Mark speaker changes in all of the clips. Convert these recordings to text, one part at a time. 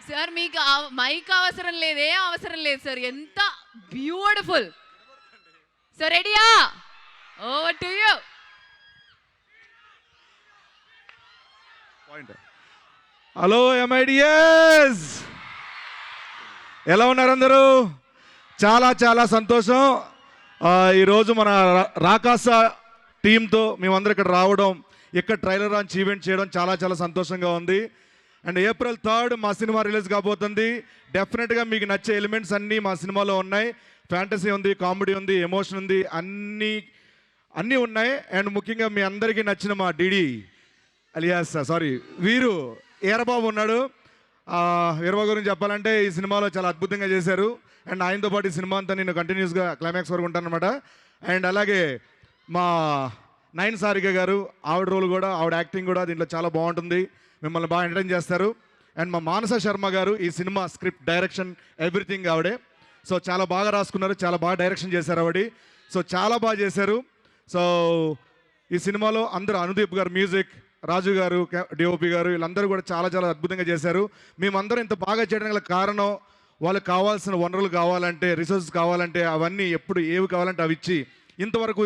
Speaker 1: Sir మీకు mic అవసరం లేదు, ఏం అవసరం లేదు సార్. ఎంత బ్యూటిఫుల్. సార్ రెడీయా? Over to you.
Speaker 2: Hello MIDS, ఎలా ఉన్నారు అందరూ? చాలా చాలా సంతోషం. ఈరోజు మన రాకాస టీంతో మేమందరం ఇక్కడ రావడం, ఇక్కడ ట్రైలర్ లాంచ్ ఈవెంట్ చేయడం చాలా చాలా సంతోషంగా ఉంది. అండ్ April 3 మా సినిమా రిలీజ్ కాబోతుంది. డెఫినెట్గా మీకు నచ్చే ఎలిమెంట్స్ అన్నీ మా సినిమాలో ఉన్నాయి. ఫ్యాంటసీ ఉంది, కామెడీ ఉంది, ఎమోషన్ ఉంది, అన్నీ ఉన్నాయి. అండ్ ముఖ్యంగా మీ అందరికీ నచ్చిన మా డిడి అలియాస్ వీరు ఈరబాబు ఉన్నాడు. వీరబాబు గురించి చెప్పాలంటే ఈ సినిమాలో చాలా అద్భుతంగా చేశారు. అండ్ ఆయనతో పాటు ఈ సినిమా అంతా నేను కంటిన్యూస్గా క్లైమాక్స్ వరకు ఉంటానన్నమాట. అండ్ అలాగే మా నయన్ సారిక గారు, ఆవిడ రోల్ కూడా, ఆవిడ యాక్టింగ్ కూడా దీంట్లో చాలా బాగుంటుంది. మిమ్మల్ని బాగా ఎంటర్టైన్ చేస్తారు. అండ్ మా మానస శర్మ గారు ఈ సినిమా స్క్రిప్ట్, డైరెక్షన్, ఎవ్రీథింగ్ ఆవిడే. సో చాలా బాగా రాసుకున్నారు, చాలా బాగా డైరెక్షన్ చేశారు ఆవిడ. సో చాలా బాగా చేశారు. సో ఈ సినిమాలో అందరూ అనుదీప్ గారు మ్యూజిక్, రాజు గారు డిఓపి గారు, వీళ్ళందరూ కూడా చాలా చాలా అద్భుతంగా చేశారు. మేమందరం ఇంత బాగా చేయడం గల కారణం, వాళ్ళకి కావాల్సిన వనరులు కావాలంటే, రిసోర్సెస్ కావాలంటే అవన్నీ ఎప్పుడు ఏవి కావాలంటే అవి ఇచ్చి ఇంతవరకు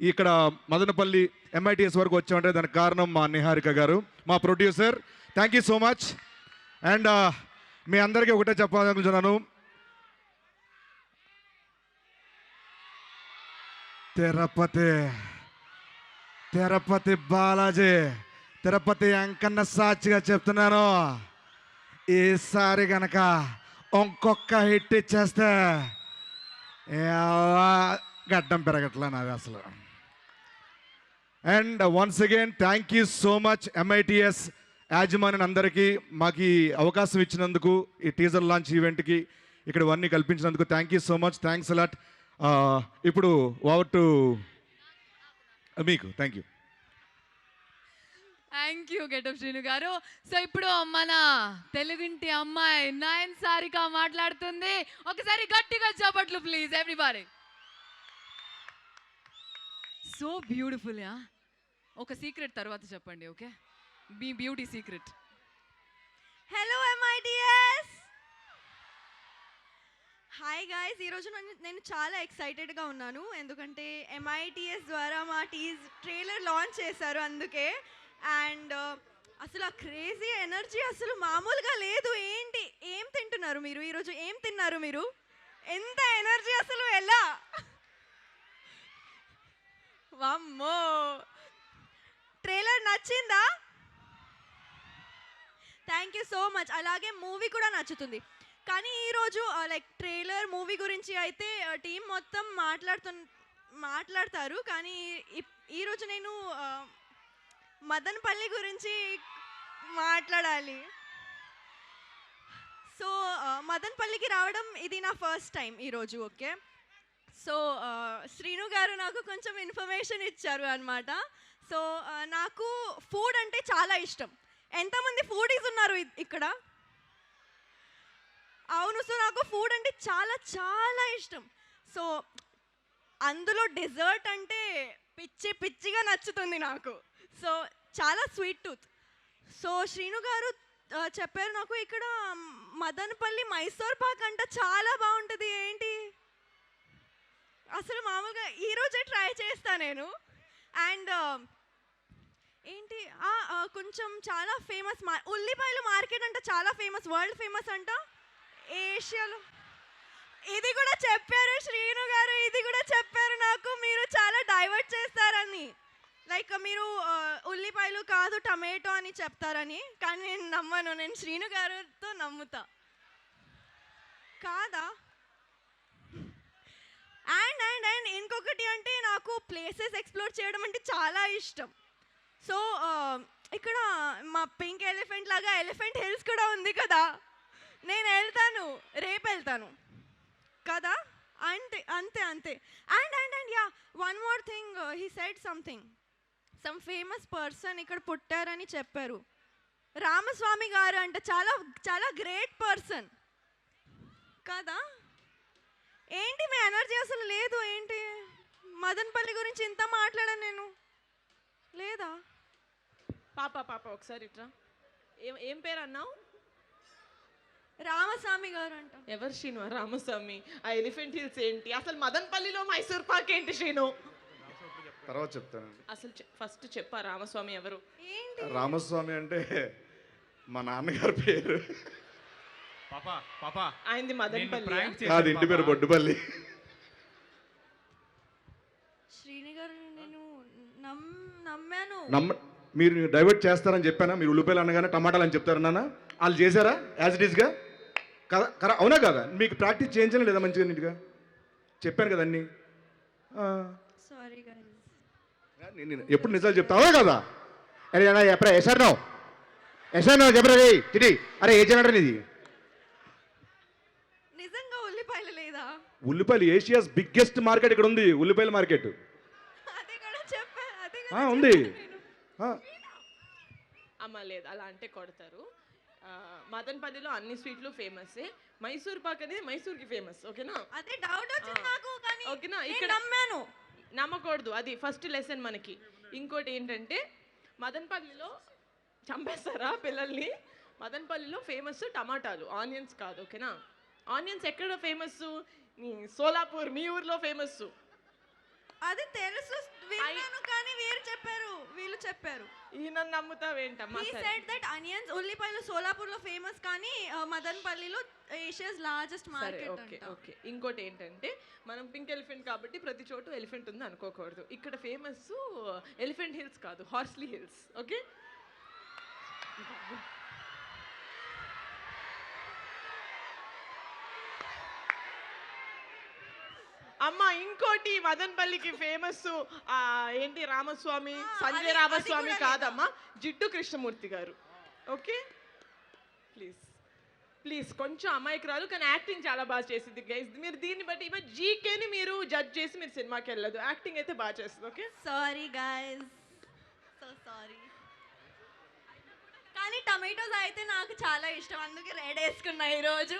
Speaker 2: ఇక్కడ మదనపల్లి MITS వరకు వచ్చామంటే దానికి కారణం మా నిహారిక గారు, మా producer. Thank you so much. And మీ అందరికీ ఒకటే చెప్పాలనుకుంటున్నాను, తిరుపతి బాలాజీ, తిరుపతి వెంకన్న సాక్షిగా చెప్తున్నాను, ఈసారి గనక ఇంకొక హిట్ ఇచ్చేస్తే గడ్డం పెరగట్లా నాది అసలు. And once again thank you so much MITS యాజమాన్యం అందరికీ మాకు ఈ అవకాశం ఇచ్చినందుకు, ఈ టీజర్ లాంచ్ ఈవెంట్కి ఇక్కడ ఇవన్నీ కల్పించినందుకు thank you so much. Thanks a lot. ఇప్పుడు ఓవర్ టు మీకు. Thank you.
Speaker 1: Thank you Getup Srinu garu. So ఇప్పుడు మన తెలుగింటి అమ్మాయి నయన్ సారిక మాట్లాడుతుంది. ఒకసారి గట్టిగా చప్పట్లు ప్లీజ్ ఎవ్రీబడీ. So beautiful. ఒక సీక్రెట్ తర్వాత చెప్పండి, ఓకే? మీ beauty secret.
Speaker 3: Hello MITS, hi guys. ఈరోజు నేను చాలా ఎక్సైటెడ్గా ఉన్నాను, ఎందుకంటే MITS ద్వారా మా ట్రైలర్ లాంచ్ చేశారు అందుకే. అండ్ అసలు ఆ క్రేజీ ఎనర్జీ అసలు మామూలుగా లేదు. ఏంటి, ఏం తింటున్నారు మీరు ఈరోజు? ఏం తిన్నారు మీరు? ఎంత ఎనర్జీ అసలు, ఎలా? వామ్మో, ట్రైలర్ నచ్చిందా? Thank you so much. అలాగే మూవీ కూడా నచ్చుతుంది. కానీ ఈరోజు లైక్ ట్రైలర్, మూవీ గురించి అయితే టీం మొత్తం మాట్లాడతారు. కానీ ఈరోజు నేను మదనపల్లి గురించి మాట్లాడాలి. సో మదనపల్లికి రావడం ఇది నా ఫస్ట్ టైం ఈరోజు, ఓకే? సో శ్రీను గారు నాకు కొంచెం ఇన్ఫర్మేషన్ ఇచ్చారు అనమాట. సో నాకు ఫుడ్ అంటే చాలా ఇష్టం. ఎంతమంది ఫుడీస్ ఉన్నారు ఇక్కడ? అవును. సో నాకు ఫుడ్ అంటే చాలా చాలా ఇష్టం. సో అందులో డెజర్ట్ అంటే పిచ్చిగా నచ్చుతుంది నాకు. సో చాలా స్వీట్ టూత్. సో శ్రీను గారు చెప్పారు నాకు ఇక్కడ మదనపల్లి మైసూర్ పాక్ అంట చాలా బాగుంటుంది. ఏంటి అసలు మామూలుగా ఈరోజే ట్రై చేస్తా నేను. అండ్ ఏంటి కొంచెం చాలా ఫేమస్ ఉల్లిపాయలు మార్కెట్ అంట, చాలా ఫేమస్, వరల్డ్ ఫేమస్ అంట ఏషియాలో. ఇది కూడా చెప్పారు శ్రీను గారు, ఇది కూడా చెప్పారు నాకు, మీరు చాలా డైవర్ట్ చేస్తారని. లైక్ మీరు ఉల్లిపాయలు కాదు టమాటో అని చెప్తారని. కానీ నేను నమ్మను, నేను శ్రీను గారితో నమ్ముతా. కాదా? అండ్ అండ్ అండ్ ఇంకొకటి అంటే నాకు ప్లేసెస్ ఎక్స్ప్లోర్ చేయడం అంటే చాలా ఇష్టం. సో ఇక్కడ మా పింక్ ఎలిఫెంట్ లాగా ఎలిఫెంట్ హిల్స్ కూడా ఉంది కదా, నేను వెళ్తాను, రేపు వెళ్తాను కదా. అంతే అంతే అంతే. And and and yeah, one more thing, he said something, some famous person ఇక్కడ పుట్టారని చెప్పారు. రామస్వామి గారు అంటే చాలా చాలా గ్రేట్ పర్సన్ కదా. ఏంటి మీ ఎనర్జీ అసలు లేదు? ఏంటి మదనపల్లి గురించి ఇంత మాట్లాడాను నేను, లేదా?
Speaker 4: పాప ఒకసారి ఇట్రా. ఏం పేరు అన్నావు?
Speaker 3: రామస్వామి గారు అంట.
Speaker 4: ఎవరు శ్రీను ఆ రామస్వామి? ఆ ఎలిఫెంట్ హిల్స్ ఏంటి? అసలు మదనపల్లిలో మైసూర్ పాక్ ఏంటి శ్రీను?
Speaker 2: తర్వాత చెప్తానండి.
Speaker 4: అసలు ఫస్ట్ చెప్పా రామస్వామి ఎవరు?
Speaker 3: ఏంటి?
Speaker 2: రామస్వామి అంటే మా నాన్నగారి పేరు.
Speaker 5: పాపా పాపా
Speaker 4: ఆయనది మదనపల్లి.
Speaker 2: కాదు, ఇంటి పేరు బొడ్డుపల్లి.
Speaker 3: శ్రీని గారు నేను నమ్మాను.
Speaker 2: మీరు డైవర్ట్ చేస్తారని చెప్పానా? మీరు ఉల్లిపాయలు అనగానే టమాటాలు అని చెప్తారు నాన్న. వాళ్ళు చేశారా యాజ్ ఇట్ ఈస్గా? కదా, అవునా కదా? మీకు ప్రాక్టీస్ చేయించడం లేదా మంచిగా నీట్గా? చెప్పాను కదా అన్నీ.
Speaker 3: Sorry guys.
Speaker 2: నేను ఎప్పుడు నిజాలు చెప్తావా కదా? అరే ఎప్పుడా ఎసారు చెప్పరా చిటి. అరే ఏ జనరేటర్ ఇది?
Speaker 3: నిజంగా ఉల్లిపాయలు లేదా?
Speaker 2: ఉల్లిపాయలు ఏషియాస్ బిగ్గెస్ట్ మార్కెట్ ఇక్కడ ఉంది, ఉల్లిపాయల మార్కెట్.
Speaker 3: అదే కూడా చెప్పా.
Speaker 2: ఉంది.
Speaker 4: అమ్మ లేదు, అలా అంటే కొడతారు. మదనపల్లిలో అన్ని స్వీట్లు ఫేమస్. మైసూర్ పాక్ అనేది మైసూర్కి ఫేమస్. ఓకేనా?
Speaker 3: అదే డౌట్ వచ్చింది నాకు, కానీ
Speaker 4: ఓకేనా?
Speaker 3: ఇక్కడ
Speaker 4: ఇక్కడ
Speaker 3: నమ్మాను.
Speaker 4: నమ్మకూడదు, అది ఫస్ట్ లెసన్ మనకి. ఇంకోటి ఏంటంటే మదనపల్లిలో చంపేస్తారా పిల్లల్ని? మదనపల్లిలో ఫేమస్ టమాటాలు, ఆనియన్స్ కాదు. ఓకేనా? ఆనియన్స్ ఎక్కడ ఫేమస్? సోలాపూర్, మీ ఊర్లో ఫేమస్.
Speaker 3: అది తెలుసు, విన్నాను, కానీ వీళ్ళు చెప్పారు.
Speaker 4: ఈయన నమ్ముతావేంటమ్మా?
Speaker 3: He said that onions, ఉల్లిపాయలు సోలాపూర్ లో ఫేమస్, కానీ మదనపల్లిలో ఏషియాస్ లార్జెస్ట్
Speaker 4: సరే,
Speaker 3: మార్కెట్
Speaker 4: ఓకే
Speaker 3: అంట.
Speaker 4: ఓకే. ఇంకోటి ఏంటంటే మనం పింక్ ఎలిఫెంట్ కాబట్టి ప్రతి చోటు ఎలిఫెంట్ ఉంది అనుకోకూడదు. ఇక్కడ ఫేమస్ ఎలిఫెంట్ హిల్స్ కాదు, హార్స్లీ హిల్స్. ఓకే? అమ్మ ఇంకోటి మదనపల్లికి ఫేమస్ ఏంటి? రామస్వామి, సంజయ్
Speaker 3: అది
Speaker 4: రామస్వామి
Speaker 3: కూడా
Speaker 4: కాదమ్మా, జిడ్డు కృష్ణమూర్తి గారు. ఓకే ప్లీజ్ ప్లీజ్, కొంచెం అమాయకురాలు కానీ యాక్టింగ్ చాలా బాగా చేసింది గైస్. మీరు దీన్ని బట్టి ఈమె జీకేని మీరు జడ్జ్ చేసి మీరు సినిమాకి వెళ్ళదు, యాక్టింగ్ అయితే బాగా చేస్తుంది. Okay
Speaker 3: sorry guys, so sorry. కానీ టమాటోస్ అయితే నాకు చాలా ఇష్టం, అందుకే రెడ్ వేసుకున్నా ఈరోజు.